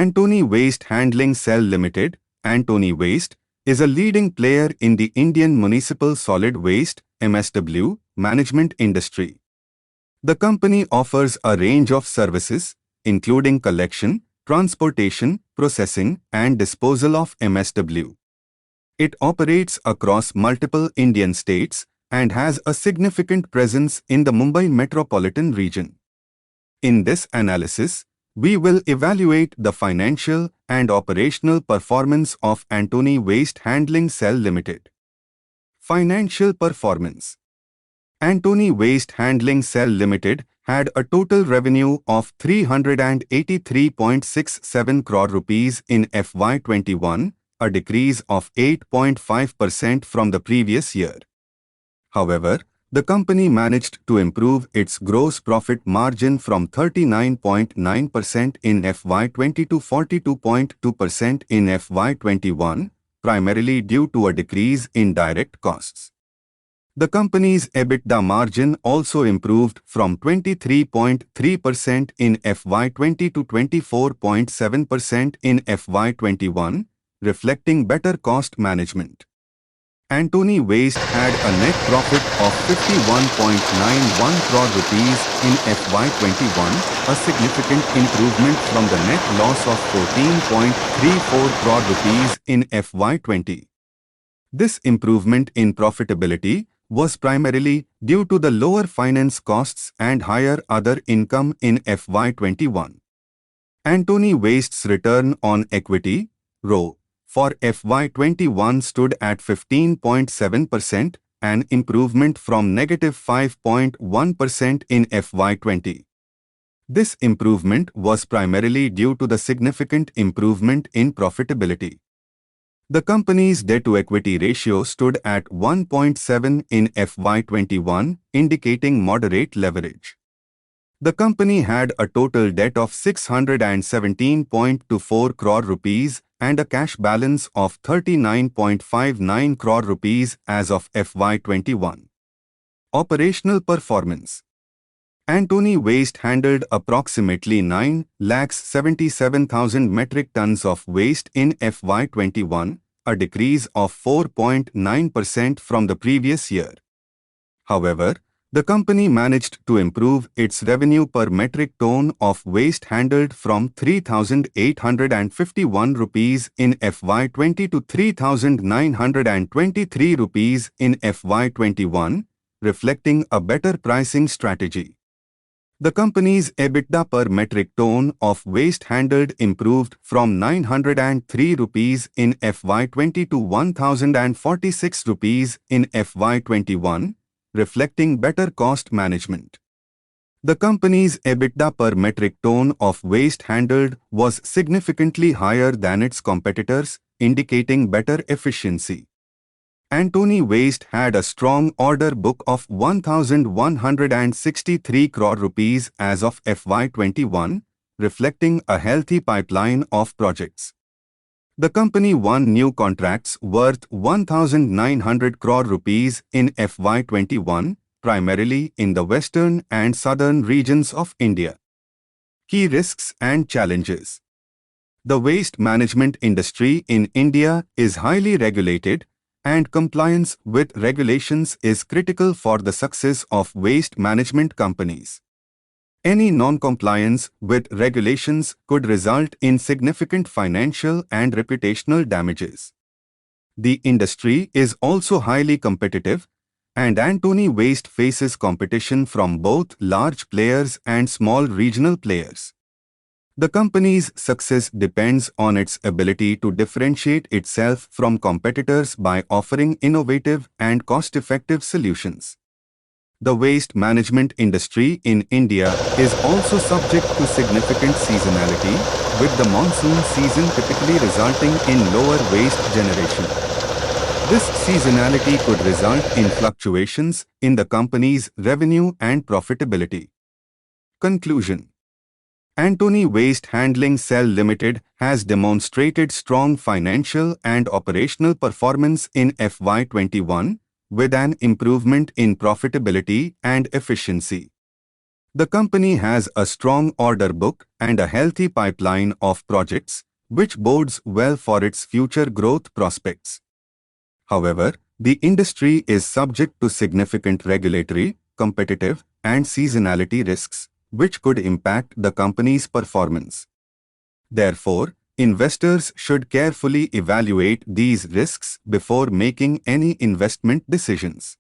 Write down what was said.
Antony Waste Handling Cell Limited, Antony Waste, is a leading player in the Indian municipal solid waste (MSW) management industry. The company offers a range of services, including collection, transportation, processing, and disposal of MSW. It operates across multiple Indian states and has a significant presence in the Mumbai metropolitan region. In this analysis, we will evaluate the financial and operational performance of Antony Waste Handling Cell Limited. Financial performance. Antony Waste Handling Cell Limited had a total revenue of 383.67 crore rupees in FY21, a decrease of 8.5% from the previous year. However, the company managed to improve its gross profit margin from 39.9% in FY20 to 42.2% in FY21, primarily due to a decrease in direct costs. The company's EBITDA margin also improved from 23.3% in FY20 to 24.7% in FY21, reflecting better cost management. Antony Waste had a net profit of 51.91 crore rupees in FY21, a significant improvement from the net loss of 14.34 crore rupees in FY20. This improvement in profitability was primarily due to the lower finance costs and higher other income in FY21. Antony Waste's return on equity, ROE, for FY21 stood at 15.7%, an improvement from -5.1% in FY20. This improvement was primarily due to the significant improvement in profitability. The company's debt-to-equity ratio stood at 1.7 in FY21, indicating moderate leverage. The company had a total debt of 617.24 crore rupees and a cash balance of 39.59 crore rupees as of FY21. Operational performance. Antony Waste handled approximately 9,77,000 metric tons of waste in FY21, a decrease of 4.9% from the previous year. However, the company managed to improve its revenue per metric ton of waste handled from 3,851 rupees in FY20 to 3,923 rupees in FY21, reflecting a better pricing strategy. The company's EBITDA per metric ton of waste handled improved from 903 rupees in FY20 to 1,046 rupees in FY21, reflecting better cost management. The company's EBITDA per metric ton of waste handled was significantly higher than its competitors, indicating better efficiency. Antony Waste had a strong order book of 1,163 crore rupees as of FY21, reflecting a healthy pipeline of projects. The company won new contracts worth 1,900 crore rupees in FY21, primarily in the western and southern regions of India. Key risks and challenges. The waste management industry in India is highly regulated, and compliance with regulations is critical for the success of waste management companies. Any non-compliance with regulations could result in significant financial and reputational damages. The industry is also highly competitive, and Antony Waste faces competition from both large players and small regional players. The company's success depends on its ability to differentiate itself from competitors by offering innovative and cost-effective solutions. The waste management industry in India is also subject to significant seasonality, with the monsoon season typically resulting in lower waste generation. This seasonality could result in fluctuations in the company's revenue and profitability. Conclusion. Antony Waste Handling Cell Limited has demonstrated strong financial and operational performance in FY21, with an improvement in profitability and efficiency. The company has a strong order book and a healthy pipeline of projects, which bodes well for its future growth prospects. However, the industry is subject to significant regulatory, competitive, and seasonality risks, which could impact the company's performance. Therefore, investors should carefully evaluate these risks before making any investment decisions.